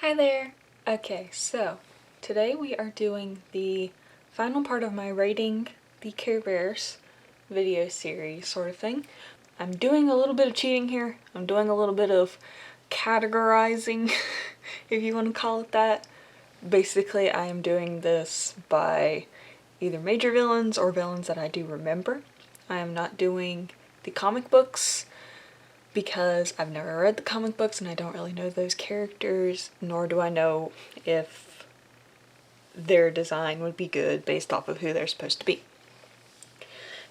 Hi there! Okay, so today we are doing the final part of my rating the Care Bears video series sort of thing. I'm doing a little bit of cheating here. I'm doing a little bit of categorizing, if you want to call it that. Basically, I am doing this by either major villains or villains that I do remember. I am not doing the comic books because I've never read the comic books and I don't really know those characters, nor do I know if their design would be good based off of who they're supposed to be.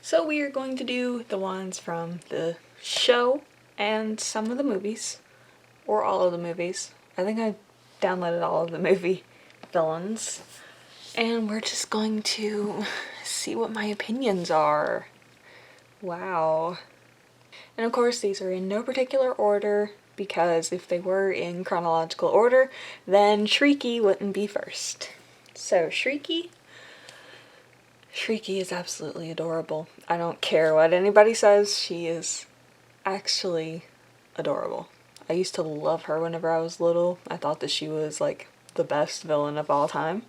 So we are going to do the ones from the show and some of the movies, or all of the movies. I think I downloaded all of the movie villains, and we're just going to see what my opinions are. Wow. And of course these are in no particular order, because if they were in chronological order, then Shrieky wouldn't be first. So Shrieky is absolutely adorable. I don't care what anybody says, she is actually adorable. I used to love her whenever I was little. I thought that she was like the best villain of all time.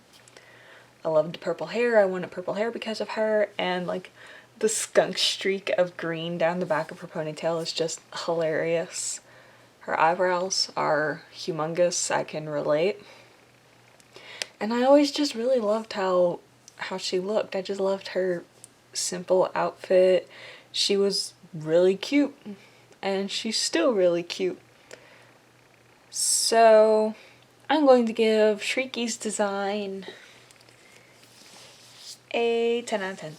I loved purple hair. I wanted purple hair because of her, and like the skunk streak of green down the back of her ponytail is just hilarious. Her eyebrows are humongous, I can relate. And I always just really loved how she looked. I just loved her simple outfit. She was really cute, and she's still really cute. So I'm going to give Shrieky's design a 10 out of 10.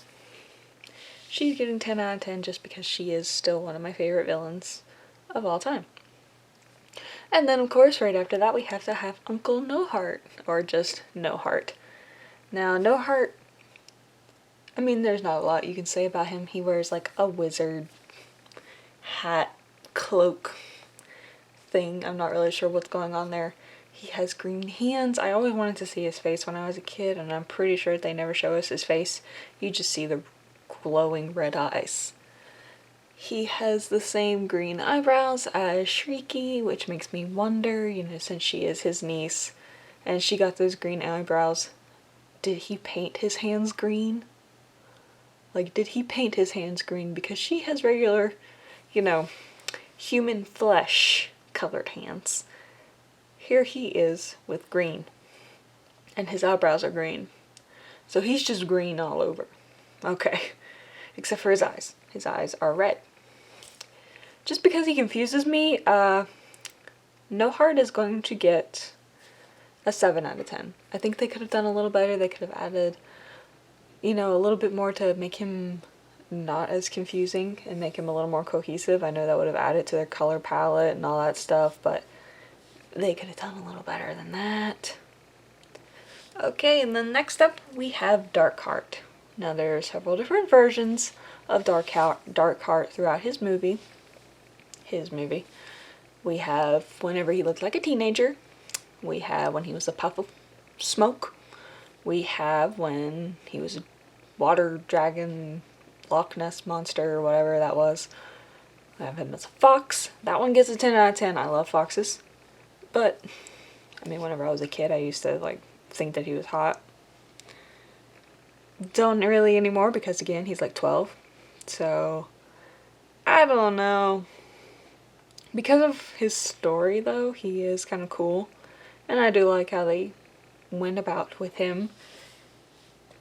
She's getting 10 out of 10 just because she is still one of my favorite villains of all time. And then of course right after that we have to have Uncle No Heart, or just No Heart. Now No Heart, I mean there's not a lot you can say about him. He wears like a wizard hat, cloak thing. I'm not really sure what's going on there. He has green hands. I always wanted to see his face when I was a kid, and I'm pretty sure they never show us his face. You just see the glowing red eyes. He has the same green eyebrows as Shrieky, which makes me wonder, you know, since she is his niece and she got those green eyebrows, did he paint his hands green? Like, did he paint his hands green? Because she has regular, you know, human flesh colored hands. Here he is with green, and his eyebrows are green. So he's just green all over. Okay. Except for his eyes. His eyes are red. Just because he confuses me, No Heart is going to get a 7 out of 10. I think they could have done a little better. They could have added, you know, a little bit more to make him not as confusing and make him a little more cohesive. I know that would have added to their color palette and all that stuff, but they could have done a little better than that. Okay, and then next up we have Darkheart. Now there are several different versions of Darkheart throughout his movie. We have whenever he looked like a teenager. We have when he was a puff of smoke. We have when he was a water dragon, Loch Ness monster, or whatever that was. I have him as a fox. That one gets a 10 out of 10. I love foxes. But, I mean, whenever I was a kid, I used to, like, think that he was hot. Don't really anymore because, again, he's like 12. So, I don't know. Because of his story, though, he is kind of cool. And I do like how they went about with him.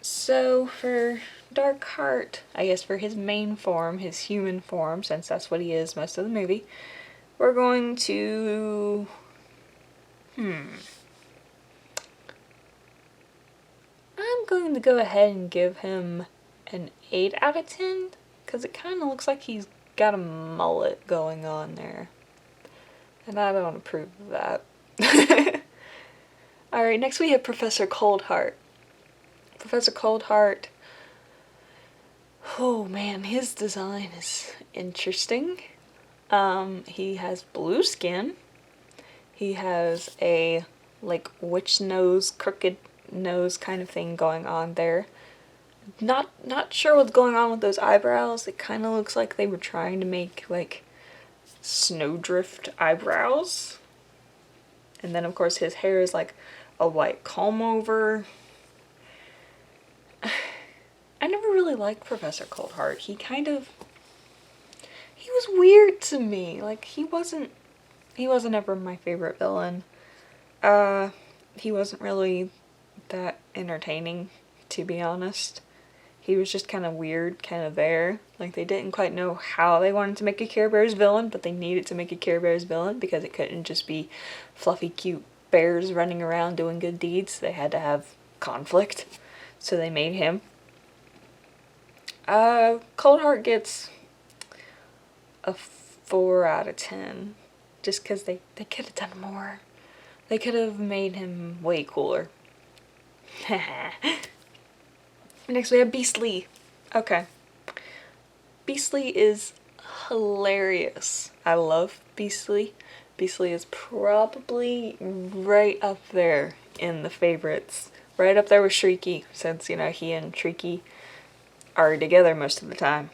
So, for Darkheart, I guess for his main form, his human form, since that's what he is most of the movie, we're going to... I'm going to go ahead and give him an 8 out of 10, because it kind of looks like he's got a mullet going on there. And I don't approve of that. Alright, next we have Professor Coldheart. Professor Coldheart, oh man, his design is interesting. He has blue skin. He has a, like, witch nose, crooked nose kind of thing going on there. Not sure what's going on with those eyebrows. It kind of looks like they were trying to make, like, snowdrift eyebrows. And then of course his hair is like a white comb over. I never really liked Professor Coldheart. He was weird to me. Like he wasn't ever my favorite villain. He wasn't really that entertaining, to be honest. He was just kind of weird, kind of there. Like they didn't quite know how they wanted to make a Care Bears villain, but they needed to make a Care Bears villain because it couldn't just be fluffy, cute bears running around doing good deeds. They had to have conflict, so they made him. Coldheart gets a 4 out of 10, just because they could have done more. They could have made him way cooler. Next we have Beastly. Okay. Beastly is hilarious. I love Beastly. Beastly is probably right up there in the favorites. Right up there with Shrieky, since, you know, he and Shrieky are together most of the time.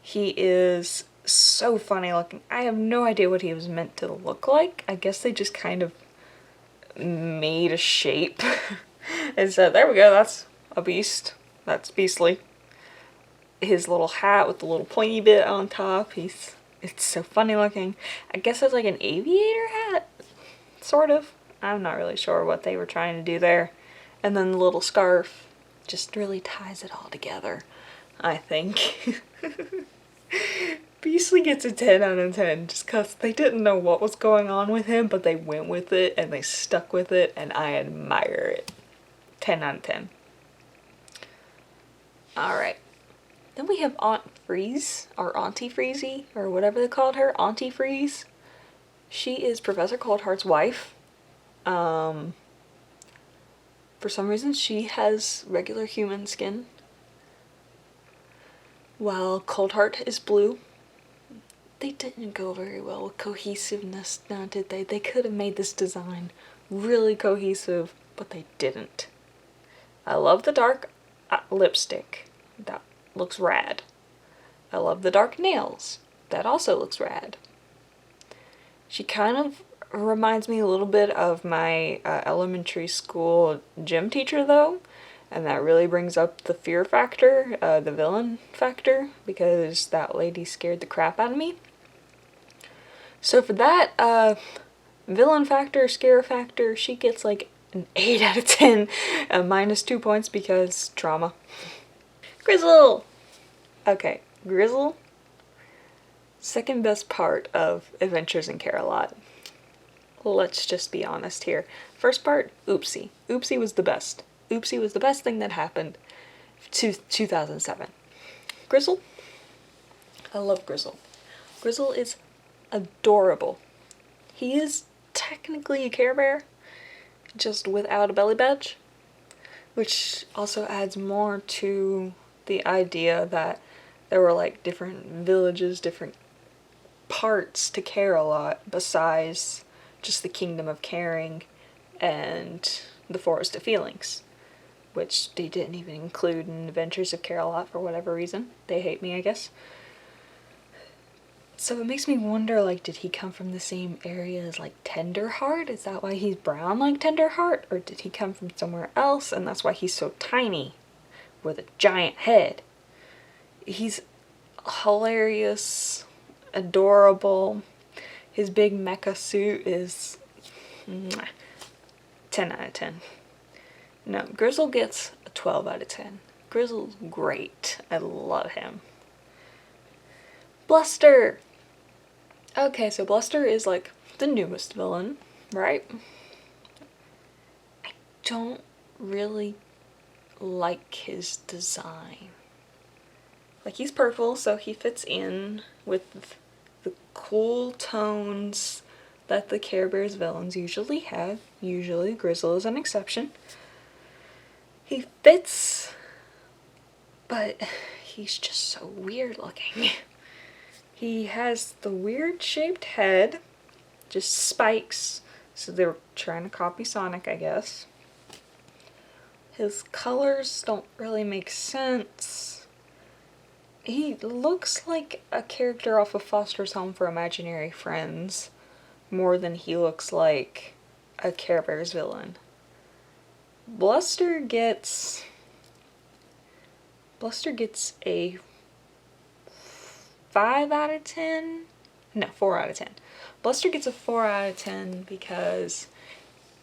He is so funny looking. I have no idea what he was meant to look like. I guess they just kind of made a shape and said, there we go, that's a beast. That's Beastly. His little hat with the little pointy bit on top, it's so funny looking. I guess it's like an aviator hat, sort of. I'm not really sure what they were trying to do there. And then the little scarf just really ties it all together, I think. Beastly gets a 10 out of 10 just because they didn't know what was going on with him, but they went with it and they stuck with it, and I admire it. 10 out of 10. Alright. Then we have Aunt Freeze, or Auntie Freezy, or whatever they called her, Auntie Freeze. She is Professor Coldheart's wife. For some reason she has regular human skin, while Coldheart is blue. They didn't go very well with cohesiveness, now did they? They could have made this design really cohesive, but they didn't. I love the dark lipstick. That looks rad. I love the dark nails. That also looks rad. She kind of reminds me a little bit of my elementary school gym teacher, though. And that really brings up the fear factor, the villain factor, because that lady scared the crap out of me. So for that villain factor, scare factor, she gets like an 8 out of 10, minus 2 points because trauma. Grizzle! Okay, Grizzle, second best part of Adventures in Care-a-Lot. Let's just be honest here. First part, Oopsie. Oopsie was the best. Oopsie was the best thing that happened to 2007. Grizzle? I love Grizzle. Grizzle is adorable. He is technically a Care Bear, just without a belly badge, which also adds more to the idea that there were like different villages, different parts to Care-a-Lot besides just the Kingdom of Caring and the Forest of Feelings, which they didn't even include in Adventures of Care-a-Lot for whatever reason. They hate me, I guess. So it makes me wonder, like, did he come from the same area as, like, Tenderheart? Is that why he's brown like Tenderheart? Or did he come from somewhere else and that's why he's so tiny with a giant head? He's hilarious, adorable. His big mecha suit is 10 out of 10. No, Grizzle gets a 12 out of 10. Grizzle's great. I love him. Bluster! Okay, so Bluster is like the newest villain, right? I don't really like his design. Like, he's purple, so he fits in with the cool tones that the Care Bears villains usually have. Usually, Grizzle is an exception. He fits, but he's just so weird looking. He has the weird shaped head, just spikes, so they were trying to copy Sonic, I guess. His colors don't really make sense. He looks like a character off of Foster's Home for Imaginary Friends, more than he looks like a Care Bears villain. Bluster gets a 5 out of 10? No, 4 out of 10. Bluster gets a 4 out of 10 because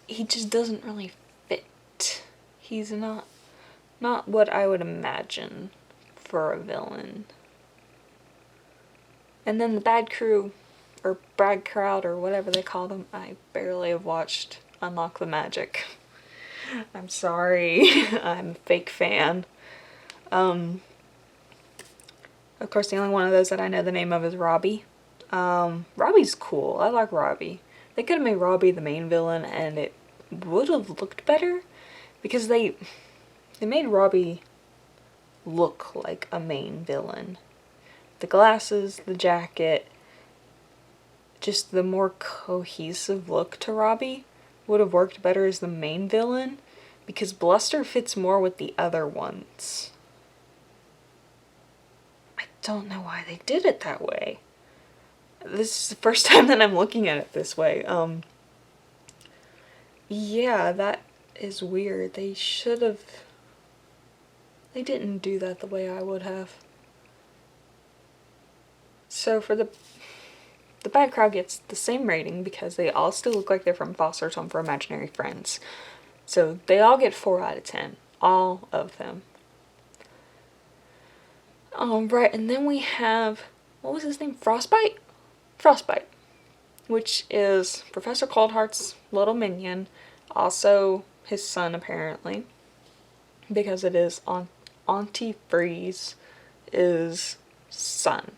he just doesn't really fit. He's not what I would imagine for a villain. And then the bad crew, or Brad Crowd, or whatever they call them, I barely have watched Unlock the Magic. I'm sorry. I'm a fake fan. Of course, the only one of those that I know the name of is Robbie. Robbie's cool. I like Robbie. They could have made Robbie the main villain and it would have looked better because they made Robbie look like a main villain. The glasses, the jacket, just the more cohesive look to Robbie would have worked better as the main villain because Bluster fits more with the other ones. I don't know why they did it that way. This is the first time that I'm looking at it this way. Yeah, that is weird. They didn't do that the way I would have. So for the bad crowd gets the same rating because they all still look like they're from Foster's Home for Imaginary Friends. So they all get 4 out of 10. All of them. Right, and then we have, what was his name? Frostbite? Frostbite. Which is Professor Coldheart's little minion. Also his son, apparently. Because it is Auntie Freeze is son.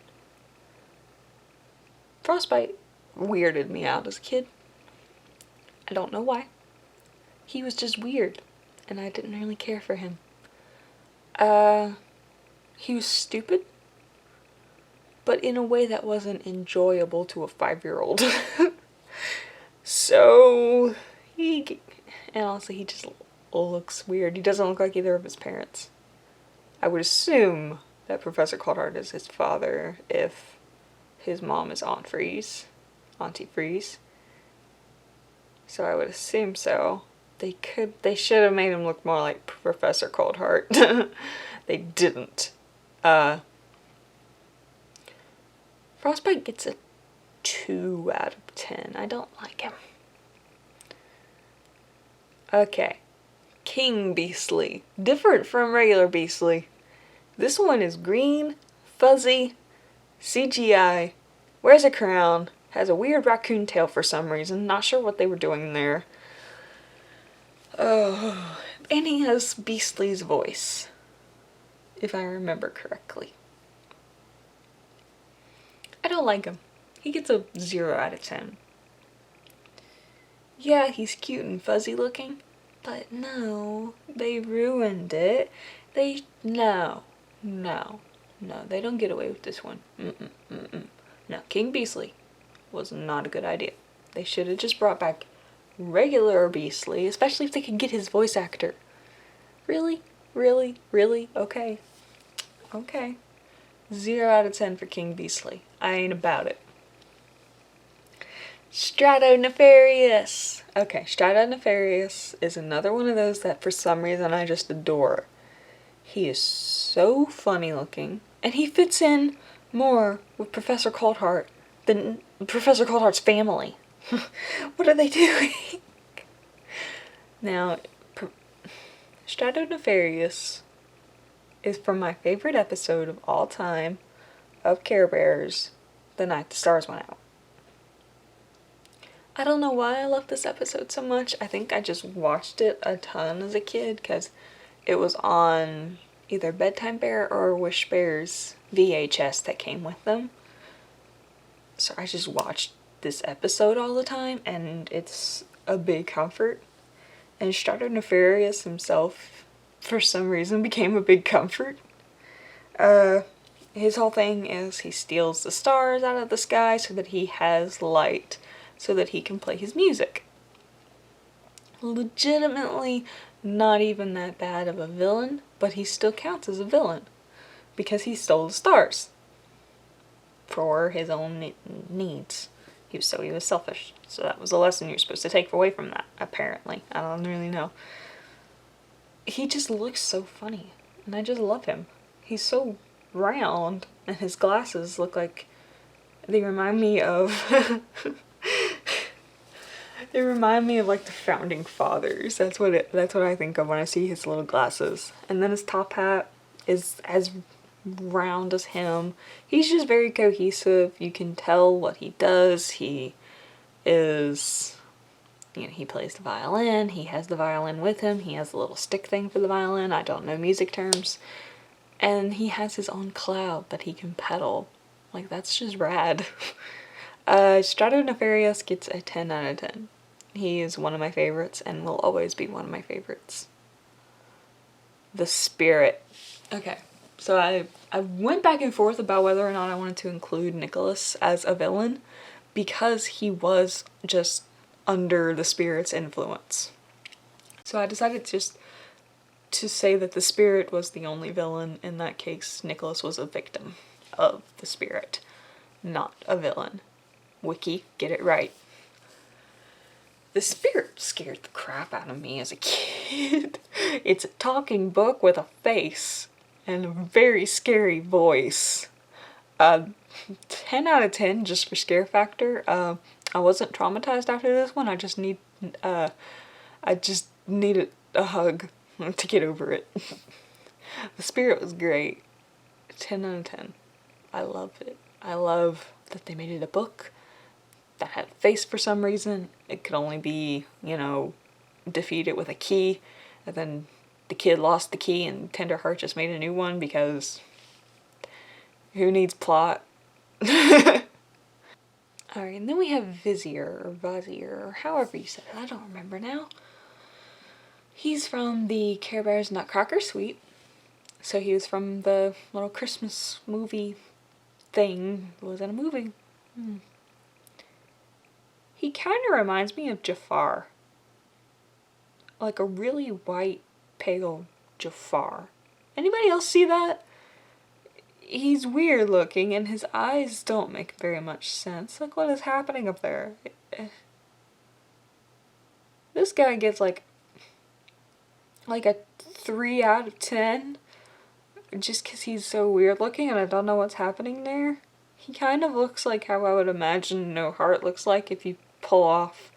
Frostbite weirded me out as a kid. I don't know why. He was just weird, and I didn't really care for him. He was stupid, but in a way that wasn't enjoyable to a 5-year-old. So, and honestly, he just looks weird. He doesn't look like either of his parents. I would assume that Professor Coldheart is his father if his mom is Auntie Freeze. So I would assume so. They should have made him look more like Professor Coldheart. They didn't. Frostbite gets a 2 out of 10. I don't like him. Okay. King Beastly. Different from regular Beastly. This one is green, fuzzy, CGI, wears a crown, has a weird raccoon tail for some reason. Not sure what they were doing there. Oh, and he has Beastly's voice, if I remember correctly. I don't like him. He gets a 0 out of 10. Yeah, he's cute and fuzzy looking, but no, they ruined it. No, they don't get away with this one. No, King Beastly was not a good idea. They should have just brought back regular Beastly, especially if they could get his voice actor. Really? Okay. 0 out of 10 for King Beastly. I ain't about it. Strato Nefarious. Okay, Strato Nefarious is another one of those that for some reason I just adore. He is so funny looking, and he fits in more with Professor Coldheart than Professor Coldheart's family. What are they doing? Now, Strato Nefarious is from my favorite episode of all time of Care Bears, The Night the Stars Went Out. I don't know why I love this episode so much. I think I just watched it a ton as a kid because it was on either Bedtime Bear or Wish Bear's VHS that came with them. So I just watched this episode all the time, and it's a big comfort. And Strato Nefarious himself, for some reason, became a big comfort. His whole thing is he steals the stars out of the sky so that he has light, so that he can play his music. Legitimately not even that bad of a villain, but he still counts as a villain because he stole the stars for his own needs. He was selfish. So that was a lesson you're supposed to take away from that, apparently. I don't really know. He just looks so funny, and I just love him. He's so round, and his glasses look like, they remind me of they remind me of like the founding fathers. That's what I think of when I see his little glasses. And then his top hat is as round as him. He's just very cohesive. You can tell what he does. He is, you know, he plays the violin. He has the violin with him. He has a little stick thing for the violin. I don't know music terms. And he has his own cloud that he can pedal. Like, that's just rad. Strato Nefarious gets a 10 out of 10. He is one of my favorites and will always be one of my favorites. The Spirit. Okay, so I went back and forth about whether or not I wanted to include Nicholas as a villain because he was just under the Spirit's influence. So I decided just to say that the Spirit was the only villain. In that case, Nicholas was a victim of the Spirit, not a villain. Wiki, get it right. The Spirit scared the crap out of me as a kid. It's a talking book with a face and a very scary voice. 10 out of 10 just for scare factor. I wasn't traumatized after this one. I just needed a hug to get over it. The Spirit was great. 10 out of 10. I love it. I love that they made it a book that had a face for some reason. It could only be, you know, defeated with a key, and then the kid lost the key and Tenderheart just made a new one because who needs plot? Alright, and then we have Vizier, or Vizier, or however you said it, I don't remember now. He's from the Care Bears Nutcracker Suite, so he was from the little Christmas movie thing. Was it a movie? He kind of reminds me of Jafar. Like a really white, pale Jafar. Anybody else see that? He's weird looking and his eyes don't make very much sense. Like, what is happening up there? This guy gets like a 3 out of 10 just because he's so weird looking and I don't know what's happening there. He kind of looks like how I would imagine No Heart looks like if you pull off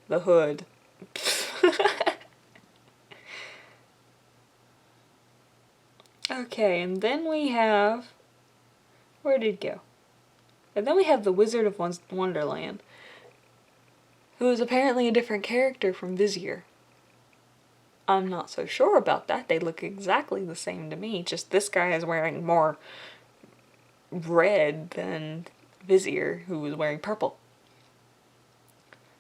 the hood. Okay, and then we have... Where did it go? And then we have the Wizard of Wonderland, who is apparently a different character from Vizier. I'm not so sure about that. They look exactly the same to me, just this guy is wearing more red than Vizier, who was wearing purple.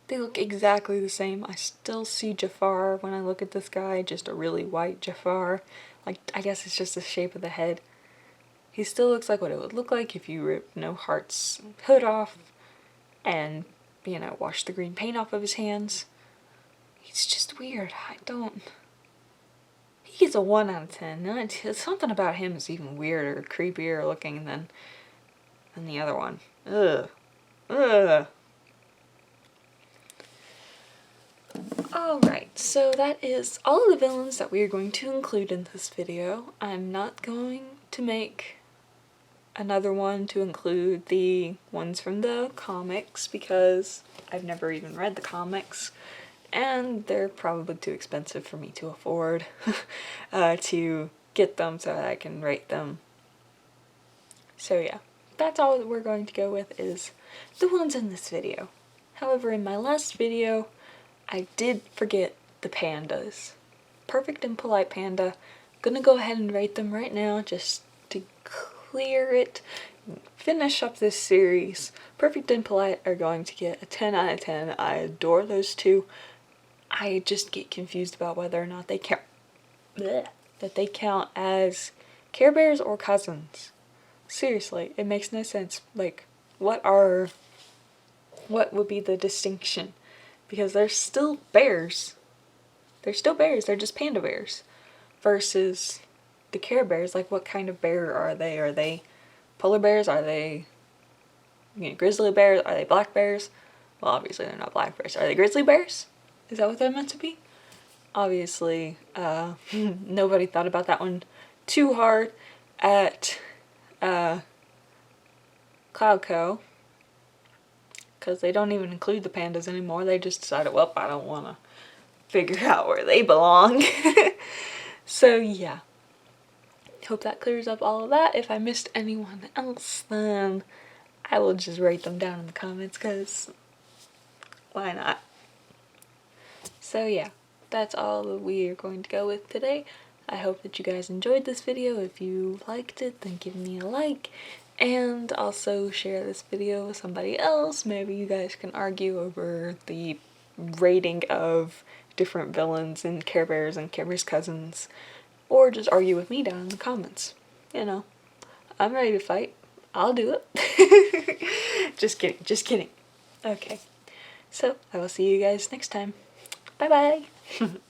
They look exactly the same. I still see Jafar when I look at this guy, just a really white Jafar. Like, I guess it's just the shape of the head. He still looks like what it would look like if you ripped No Heart's hood off and, you know, washed the green paint off of his hands. He's just weird. He gets a 1 out of 10. Something about him is even weirder, creepier looking than the other one. Ugh. Ugh. Alright, so that is all of the villains that we are going to include in this video. I'm not going to make another one to include the ones from the comics because I've never even read the comics and they're probably too expensive for me to afford to get them so that I can rate them. So yeah, that's all that we're going to go with is the ones in this video. However, in my last video, I did forget the pandas. Perfect and Polite Panda. I'm gonna go ahead and rate them right now just to clear it, finish up this series. Perfect and Polite are going to get a 10 out of 10. I adore those two. I just get confused about whether or not they count as Care Bears or cousins. Seriously, it makes no sense. Like, what would be the distinction? Because they're still bears. They're still bears, they're just panda bears. Versus the Care Bears, like what kind of bear are they? Are they polar bears? Are they You know, grizzly bears, are they black bears? Well, obviously they're not black bears. Are they grizzly bears? Is that what they're meant to be? Obviously, nobody thought about that one too hard at Cloudco, because they don't even include the pandas anymore. They just decided, well, I don't want to figure out where they belong. So yeah, hope that clears up all of that. If I missed anyone else, then I will just write them down in the comments, because why not? So yeah, that's all that we are going to go with today. I hope that you guys enjoyed this video. If you liked it, then give me a like, and also share this video with somebody else. Maybe you guys can argue over the rating of different villains in Care Bears and Care Bears Cousins, or just argue with me down in the comments. You know, I'm ready to fight. I'll do it. Just kidding, just kidding. Okay, so I will see you guys next time. Bye bye.